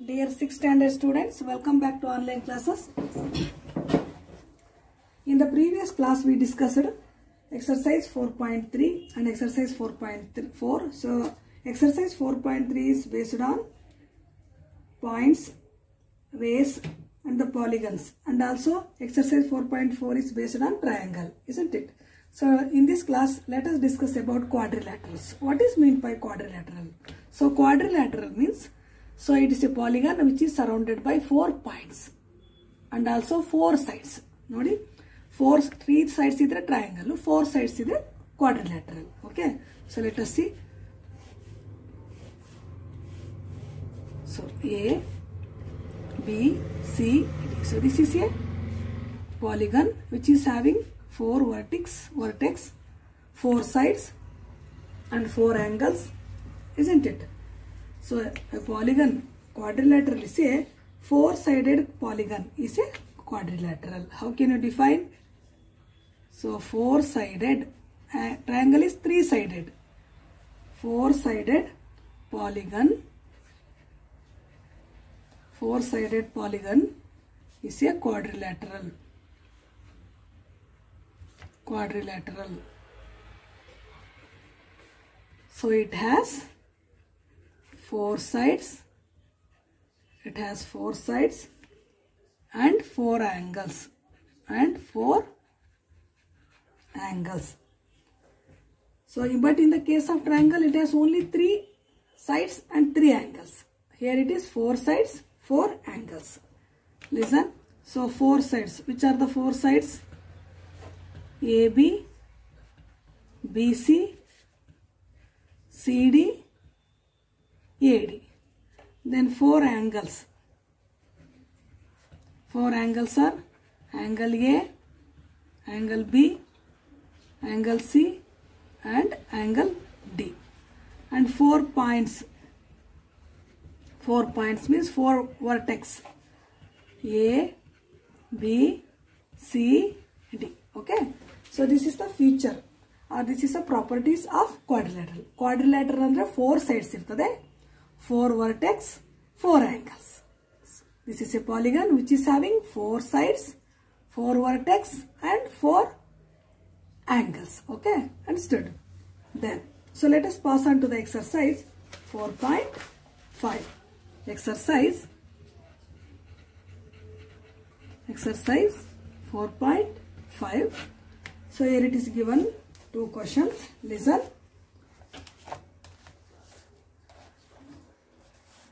Dear 6th standard students, welcome back to online classes. In the previous class we discussed exercise 4.3 and exercise 4.4. So exercise 4.3 is based on points, rays and the polygons, and also exercise 4.4 is based on triangle, isn't it? So in this class let us discuss about quadrilaterals. What is meant by quadrilateral? So quadrilateral means, so it is a polygon which is surrounded by 4 points and also 4 sides. Nodi, 3 sides is the triangle, 4 sides is the quadrilateral. Okay, so let us see. So A, B, C, D. So this is a polygon which is having 4 vertex, 4 sides and 4 angles, isn't it? So a polygon, quadrilateral is a 4-sided polygon is a quadrilateral. How can you define? So 4-sided, triangle is 3-sided. 4-sided polygon, 4-sided polygon is a quadrilateral. Quadrilateral. So it has 4 sides, it has 4 sides and 4 angles and 4 angles. So but in the case of triangle it has only 3 sides and 3 angles. Here it is 4 sides, 4 angles. Listen, so 4 sides. Which are the 4 sides? AB, BC, CD, AD. Then 4 angles. 4 angles are angle A, angle B, angle C and angle D. And 4 points. 4 points means 4 vertex. A, B, C, D. Okay. So this is the feature or this is the properties of quadrilateral. Quadrilateral andre 4 sides irtade. 4 vertex, 4 angles. This is a polygon which is having 4 sides, 4 vertex and 4 angles. Okay, understood? Then, so let us pass on to the exercise 4.5. Exercise 4.5. So here it is given 2 questions. Listen.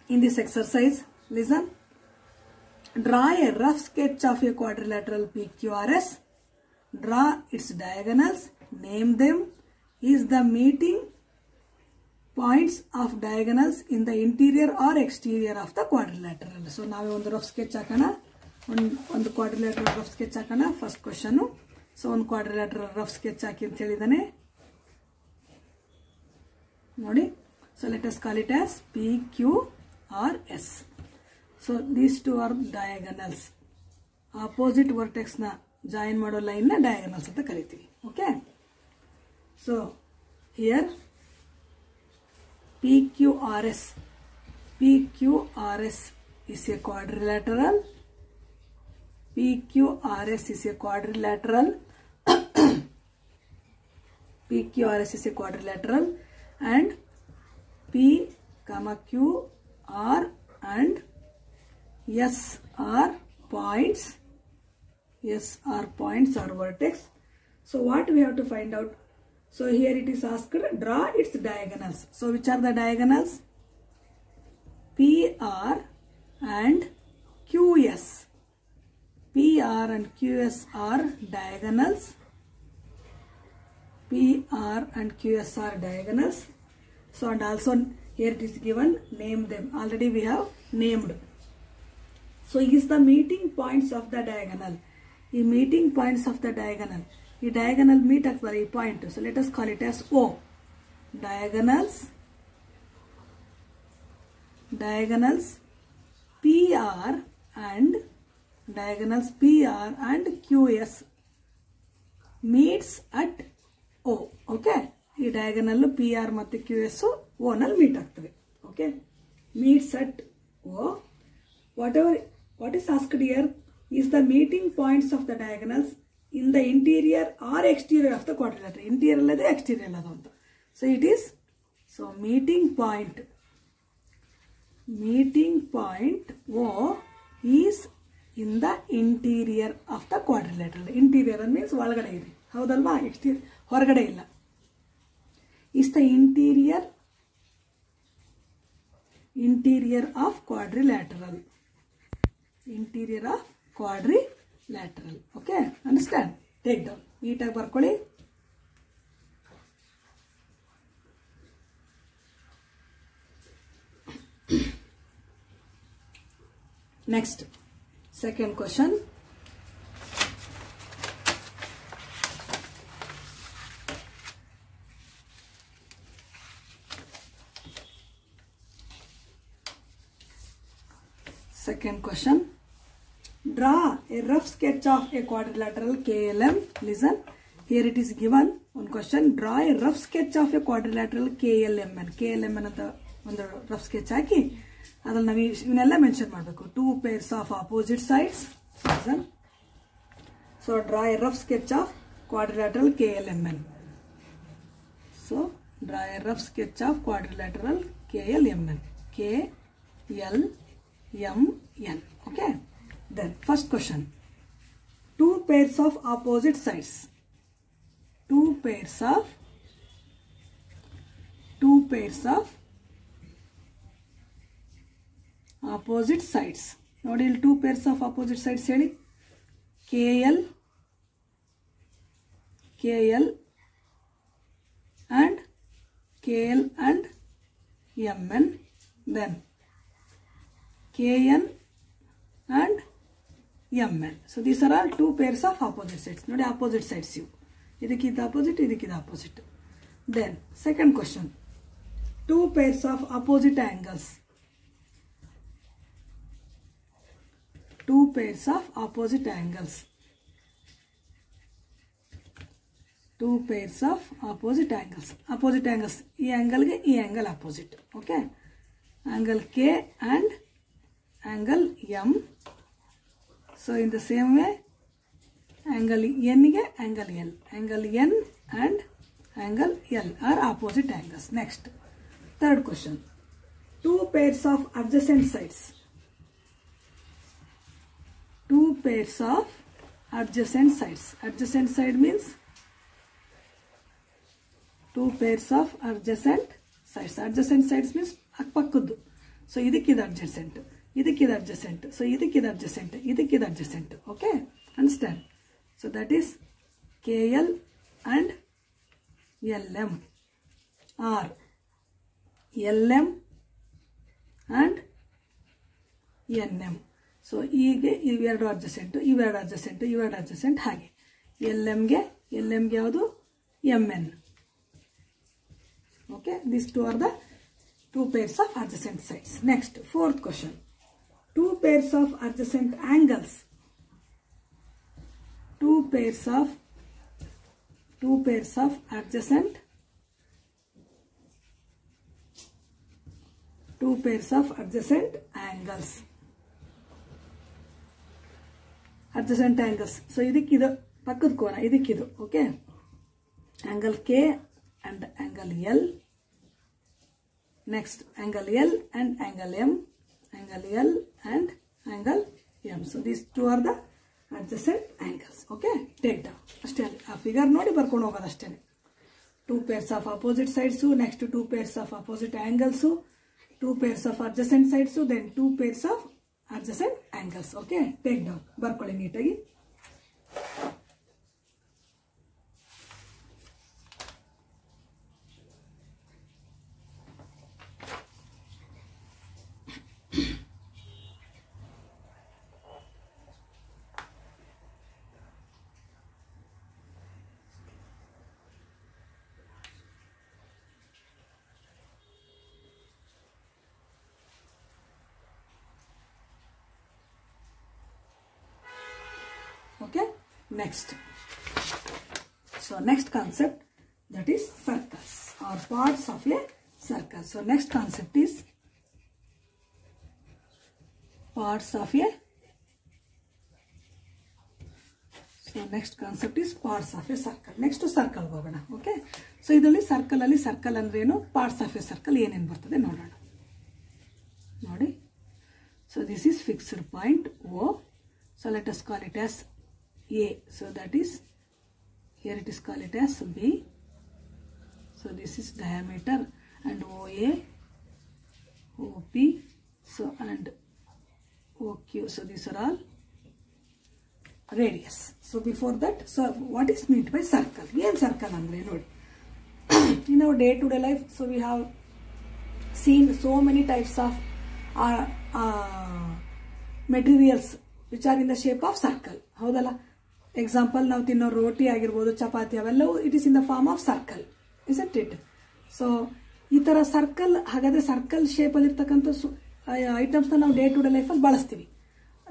In this exercise, listen. Draw a rough sketch of a quadrilateral PQRS. Draw its diagonals. Name them. Is the meeting points of diagonals in the interior or exterior of the quadrilateral. So now we rough sketch hakana. On the quadrilateral rough sketch hakana. First question. So on quadrilateral rough sketch haki anta helidane. Nodi. So let us call it as PQRS. So these two are diagonals. Opposite vertex na join mado line na diagonals anta karitivi. Okay. So here PQRS is a quadrilateral. PQRS is a quadrilateral. PQRS is a quadrilateral and P, Q, R and S are points. S are points or vertex. So what we have to find out? So here it is asked, draw its diagonals. So which are the diagonals? PR and QS. PR and QS are diagonals. PR and QS are diagonals. So and also here it is given, name them. Already we have named. So is the meeting points of the diagonal. The meeting points of the diagonal. The diagonal meet at the point. So let us call it as O. Diagonals PR and QS meets at O. Okay. ಈ diagonal PR ಮತ್ತು QS O ನಲ್ಲಿ meet ಆಗ್ತವೆ. Okay. Meets at O what is asked here is the meeting points of the diagonals in the interior or exterior of the quadrilateral. Interior alladu exterior alladu anta. So it is, so meeting point O is in the interior of the quadrilateral. Interior means ಒಳಗಡೆ ಇದೆ, ಹೌದಲ್ವಾ? exterior ಹೊರಗಡೆ ಇಲ್ಲ. Is the interior of quadrilateral. Interior of quadrilateral. Okay, understand? Take down. Neat ಆಗಿ ಬರ್ಕೊಳ್ಳಿ. Next, second question. Second question. Draw a rough sketch of a quadrilateral KLM. Listen, here it is given one question. Draw a rough sketch of a quadrilateral KLMN. KLMN ಅಂತ ಒಂದು rough sketch ಹಾಕಿ ಅದ್ರಲ್ಲಿ ನಾವು ಇವನ್ನೆಲ್ಲ mention ಮಾಡಬೇಕು. 2 pairs of opposite sides. Listen. So draw a rough sketch of quadrilateral KLMN. So draw a rough sketch of quadrilateral KLMN. KLMN. Okay. Then first question. 2 pairs of opposite sides. 2 pairs of opposite sides. ನೋಡಿ ಇಲ್ಲಿ 2 pairs of opposite sides ಹೇಳಿ. KL and MN. Then KN and MN. So these are all 2 pairs of opposite sides. ನೋಡಿ opposite sides ಇವು. ಇದಕ್ಕಿದ opposite, ಇದಕ್ಕಿದ opposite. Then second question. 2 pairs of opposite angles. 2 pairs of opposite angles. 2 pairs of opposite angles. Opposite angles. ಈ angle ಗೆ ಈ angle opposite. Okay. Angle K and angle M. So in the same way, angle N ಗೆ angle L. Angle N and angle L are opposite angles. Next, third question. 2 pairs of adjacent sides. 2 pairs of adjacent sides. Adjacent side means 2 pairs of adjacent sides. Adjacent sides means ಅಕ್ಕಪಕ್ಕದ್ದು. So ಇದಕ್ಕಿದು adjacent. ಇದಕ್ಕಿದು adjacent. So ಇದಕ್ಕಿದು adjacent. ಇದಕ್ಕಿದು adjacent. Okay? Understand? So that is KL and LM or LM and NM. So ಹೀಗೆ ಇವೆರಡು adjacent, ಇವೆರಡು adjacent, ಇವೆರಡು adjacent ಹಾಗೆ. LM ಗೆ ಯಾವುದು? MN. Okay? These two are the 2 pairs of adjacent sides. Next, fourth question. 2 pairs of adjacent angles. 2 pairs of adjacent angles. Adjacent angles. So ಇದಕ್ಕಿದು ಪಕ್ಕದ ಕೋನ, ಇದಕ್ಕಿದು. Okay? Angle K and angle L. Next, angle L and angle M. Angle L and angle M. So these two are the adjacent angles. Okay? Take down. ಅಷ್ಟೇ ಆ figure ನೋಡಿ ಬರ್ಕೊಂಡು ಹೋಗೋದು ಅಷ್ಟೇ. 2 pairs of opposite sides. Next 2 pairs of opposite angles. 2 pairs of adjacent sides. Then 2 pairs of adjacent angles. Okay? Take down. ಬರ್ಕೊಳ್ಳಿ ನೀಟಾಗಿ. Okay, next. So next concept, that is circles or parts of a circle. So next concept is parts of a, so next concept is parts of a circle. Next circle ಹೋಗೋಣ. Okay, so ಇದರಲ್ಲಿ circle ಅಲ್ಲಿ circle ಅಂದ್ರೆ ಏನು, parts of a circle ಏನೇನು ಬರ್ತದೆ ನೋಡೋಣ. ನೋಡಿ, so this is fixed point O, so let us call it as A, so that is, here it is called it as B, so this is diameter, and OA, OP, so and OQ, so these are all radius. So before that, so what is meant by circle? Yen circle andre nodi. In our day to day life, so we have seen so many types of materials which are in the shape of circle. Haudala, example ನಾವು ತಿನ್ನೋ ರೋಟಿ ಆಗಿರಬಹುದು, ಚಪಾತಿ, ಅವೆಲ್ಲವೂ it is in the form of circle, isn't it? So ಈ ತರ circle, ಹಾಗಾದ್ರೆ circle shape ಅಲ್ಲಿ ಇರ್ತಕ್ಕಂಥ items ನಾವು ಡೇ ಟು ಡೇ ಲೈಫ್ ಅಲ್ಲಿ ಬಳಸ್ತೀವಿ.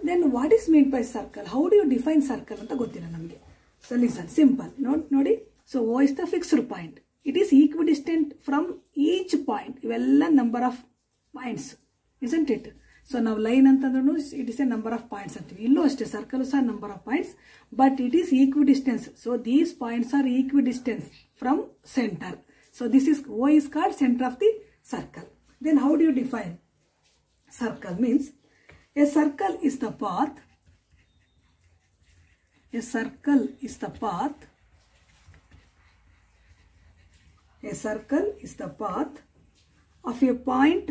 Then what is meant by circle? How do you define circle ಅಂತ ಗೊತ್ತಿಲ್ಲ ನಮಗೆ. So listen, simple. ನೋಡಿ, so O is the fixed point. It is equidistant from each point. ಇವೆಲ್ಲ number of points, isn't it? So now line ಅಂತಂದ್ರೂ it is a number of points ಅಂತೀವಿ. ಇಲ್ಲೂ ಅಷ್ಟೇ, circle ಸಹ number of points, but it is equidistance. So these points are equidistance from center. So this is, O is called center of the circle. Then how do you define? Circle means, a circle is the path. A circle is the path. A circle is the path of a point.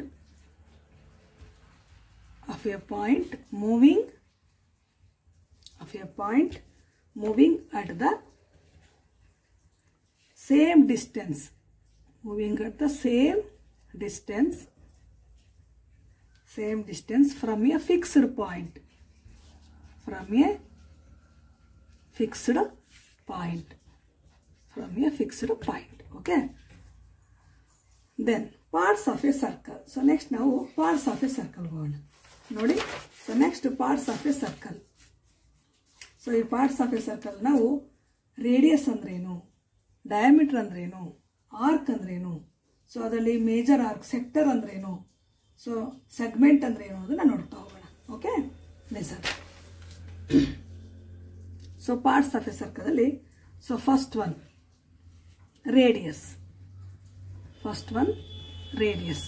Of a point moving. Of a point moving at the same distance. Moving at the same distance. Same distance from a fixed point. From a fixed point. From a fixed point. Okay. Then parts of a circle. So next now parts of a circle go on. Nodi. So next parts of a circle. So ಈ parts of a circle ನಾವು radius ಅಂದ್ರೇನು, diameter ಅಂದ್ರೇನು, arc ಅಂದ್ರೇನು, so ಅದರಲ್ಲಿ major arc, sector ಅಂದ್ರೇನು, so segment ಅಂದ್ರೆ ಏನು ಅದನ್ನ ನೋಡ್ತಾ ಹೋಗೋಣ. Okay, listen. So parts of a circle ಅಲ್ಲಿ, so first one radius. First one radius.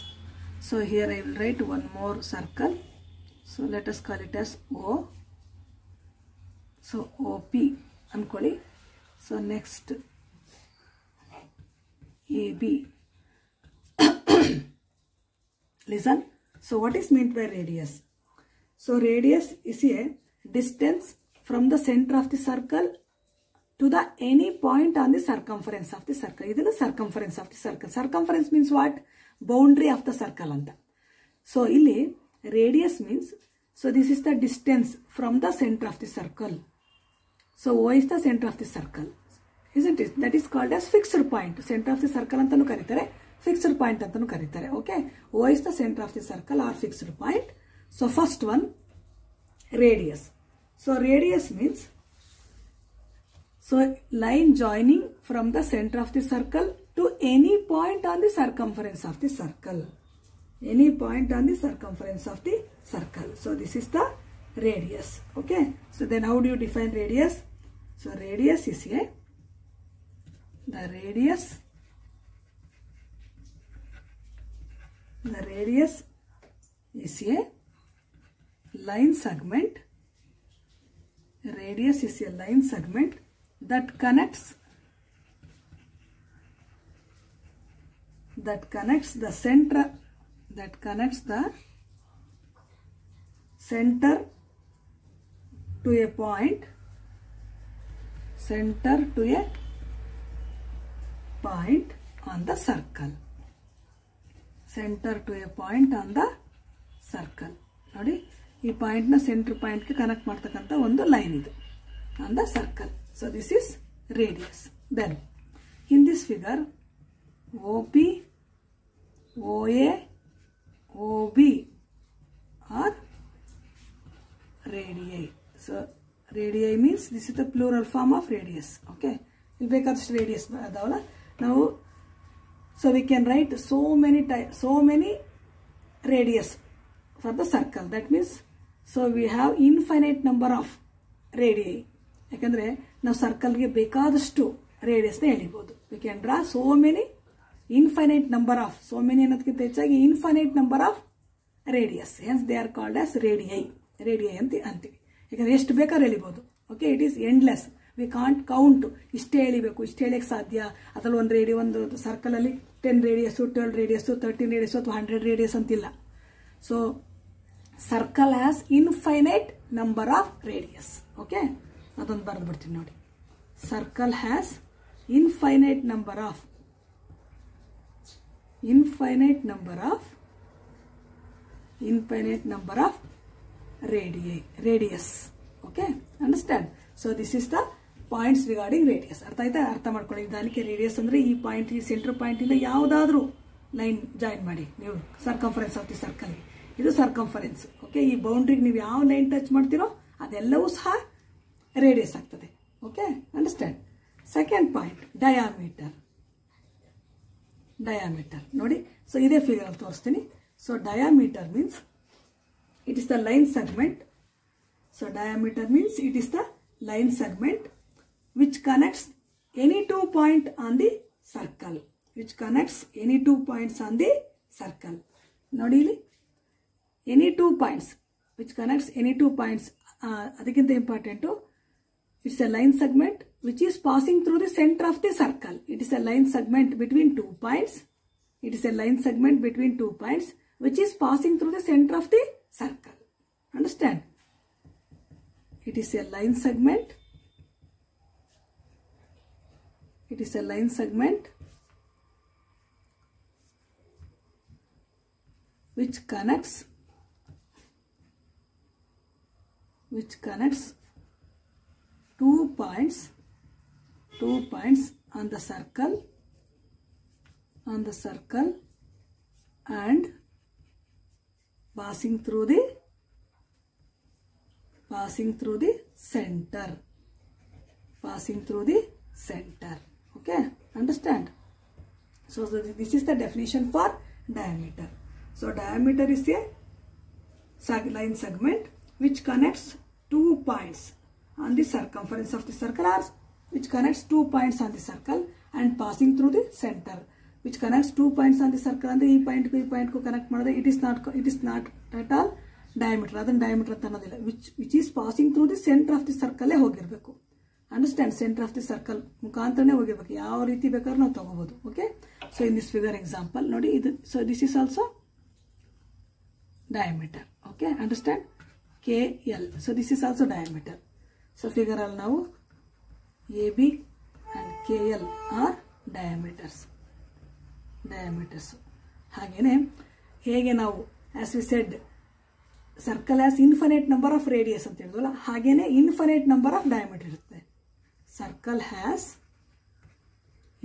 So here I will write one more circle. So let us call it as O. So OP ಅನ್ಕೊಳ್ಳಿ. So next AB. Listen. So what is meant by radius? So radius is a distance from the center of the circle to the any point on the circumference of the circle. This is the circumference of the circle. Circumference means what? Boundary of the circle anta. So illi radius means, so this is the distance from the center of the circle. So O is the center of the circle, isn't it? That is called as fixed point. Center of the circle antanu karitare, fixed point antanu karitare. Okay, O is the center of the circle or fixed point. So first one radius. So radius means, so line joining from the center of the circle to any point on the circumference of the circle. Any point on the circumference of the circle. So this is the radius. Okay, so then how do you define radius? So radius is a, the radius is a line segment. Radius is a line segment that connects the center, that connects the center to a point, center to a point on the circle. Center to a point on the circle. ನೋಡಿ, ಈ point ನ centre point ಗೆ connect ಮಾಡ್ತಕ್ಕಂಥ ಒಂದು line ಇದು on the circle. So this is radius. Then in this figure, OP, OA, OB are radii. So radii means this is the plural form of radius. Okay, ಇಲ್ಲಿ ಬೇಕಾದಷ್ಟು radius ಅದಾವಲ್ಲ ನಾವು. So we can write so many radius for the circle. That means so we have infinite number of radii. ಯಾಕಂದ್ರೆ ನಾವು ಸರ್ಕಲ್ಗೆ ಬೇಕಾದಷ್ಟು ರೇಡಿಯಸ್ನ ಎಳಿಬಹುದು. We can draw so many infinite number of, so many ಅನ್ನೋದಕ್ಕಿಂತ ಹೆಚ್ಚಾಗಿ infinite number of radius. Hence they are called as radii. Radii ಅಂತೀವಿ. ಯಾಕಂದ್ರೆ ಎಷ್ಟು ಬೇಕಾದ್ರೂ ಎಳಿಬಹುದು. Okay, it is endless. We can't count. ಇಷ್ಟೇ ಎಳಿಬೇಕು, ಇಷ್ಟೇ ಎಳಿಯಕ್ಕೆ ಸಾಧ್ಯ. ಅದ್ರಲ್ಲಿ ಒಂದು ಸರ್ಕಲ್ ಅಲ್ಲಿ 10 ರೇಡಿಯಸ್, 12 ರೇಡಿಯಸ್, 13 ರೇಡಿಯಸ್ ಅಥವಾ 100 ರೇಡಿಯಸ್ ಅಂತಿಲ್ಲ. So circle has infinite number of radius. Okay, ಅದೊಂದು ಬರೆದು ಬಿಡ್ತೀನಿ ನೋಡಿ. Circle has infinite number of radius. Okay, understand? So this is the points regarding radius. ಅರ್ಥ ಮಾಡ್ಕೊಳ್ಳಿ. ಇದಕ್ಕೆ ರೇಡಿಯಸ್ ಅಂದ್ರೆ ಈ ಪಾಯಿಂಟ್, ಈ ಸೆಂಟರ್ ಪಾಯಿಂಟ್ ಇಂದ ಯಾವುದಾದ್ರೂ ಲೈನ್ ಜಾಯಿನ್ ಮಾಡಿ ನೀವು ಸರ್ಕಂಫರೆನ್ಸ್ ಆಫ್ ದಿ ಸರ್ಕಲ್. ಇದು ಸರ್ಕಂಫರೆನ್ಸ್. ಓಕೆ, ಈ ಬೌಂಡ್ರಿಗೆ ನೀವು ಯಾವ ಲೈನ್ ಟಚ್ ಮಾಡ್ತೀರೋ ಅದೆಲ್ಲವೂ ಸಹ ರೇಡಿಯಸ್ ಆಗ್ತದೆ. Okay, understand? Second point, diameter ನೋಡಿ. ಸೊ ಇದೇ ಫಿಗರ್ ಅಲ್ಲಿ ತೋರಿಸ್ತೀನಿ. So diameter means it is the line segment. So diameter means it is the line segment which connects any 2 points on the circle. Nodi ili any 2 points which connects any 2 points. Adikinte important. It's a line segment which is passing through the center of the circle. It is a line segment between 2 points. Which is passing through the center of the circle. Understand? It is a line segment. Which connects 2 points on the circle and passing through the center. Okay, understand? So this is the definition for diameter. So diameter is a line segment which connects 2 points on the circumference of the circle, or which connects 2 points on the circle and passing through the center. Which connects 2 points on the circle and the point ko connect madre. It is not at all diameter. Adhan diameter anta annodilla. Which is passing through the center of the circle hogirbeku. Understand? Center of the circle mukantarane hogirbeku. Yav reeti bekar navu tagobodu. Okay, so in this figure example nodi idu. So this is also diameter. Okay, understand? KL. So this is also diameter. So figure al now AB and KL are diameters. ಹಾಗೇನೆ ಹೇಗೆ ನಾವು as we said circle has infinite number of radius ಅಂತ ಹೇಳಿದ್ವಲ್ಲ, ಹಾಗೇನೆ infinite number of diameter ಇರುತ್ತೆ. Circle has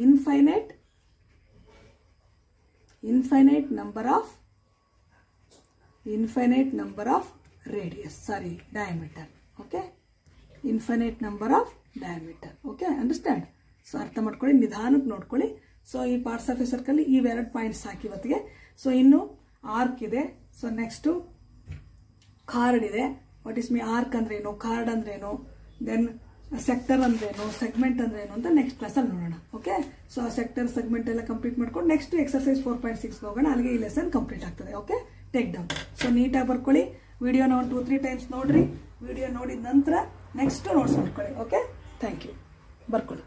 infinite number of radius. Sorry, diameter. Okay, infinite number of diameter. Okay, understand? So ಅರ್ಥ ಮಾಡ್ಕೊಳ್ಳಿ, ನಿಧಾನಕ್ಕೆ ನೋಡ್ಕೊಳ್ಳಿ. ಸೊ ಈ ಪಾರ್ಟ್ಸ್ ಆಫ್ ಎ ಸರ್ಕಲ್ ಇವೆರಡು points ಹಾಕಿ ಇವತ್ತಿಗೆ. ಸೊ ಇನ್ನು ಆರ್ಕ್ ಇದೆ. ಸೊ ನೆಕ್ಸ್ಟ್ ಕಾರ್ಡ್ ಇದೆ. ವಾಟ್ ಇಸ್ ಮೀ ಆರ್ಕ್ ಅಂದ್ರೇನು, ಕಾರ್ಡ್ ಅಂದ್ರೇನು, ದೆನ್ ಸೆಕ್ಟರ್ ಅಂದ್ರೇನು, ಸೆಗ್ಮೆಂಟ್ ಅಂದ್ರೇನು ಅಂತ ನೆಕ್ಸ್ಟ್ ಕ್ಲಾಸಲ್ಲಿ ನೋಡೋಣ. ಓಕೆ, ಸೊ ಆ ಸೆಕ್ಟರ್ ಸೆಗ್ಮೆಂಟ್ ಎಲ್ಲ ಕಂಪ್ಲೀಟ್ ಮಾಡ್ಕೊಂಡು ನೆಕ್ಸ್ಟ್ ಎಕ್ಸರ್ಸೈಸ್ 4.6 ಹೋಗೋಣ. ಅಲ್ಲಿಗೆ ಈ ಲೆಸನ್ ಕಂಪ್ಲೀಟ್ ಆಗ್ತದೆ. Okay, take down. ಸೊ ನೀಟಾಗಿ ಬರ್ಕೊಳ್ಳಿ. ವಿಡಿಯೋನ 1-2-3 ಟೈಮ್ಸ್ ನೋಡ್ರಿ. ವಿಡಿಯೋ ನೋಡಿದ ನಂತರ ನೆಕ್ಸ್ಟ್ ನೋಟ್ಸ್ ಮಾಡ್ಕೊಳ್ಳಿ. Okay, thank you. ಬರ್ಕೊಳ್ಳಿ.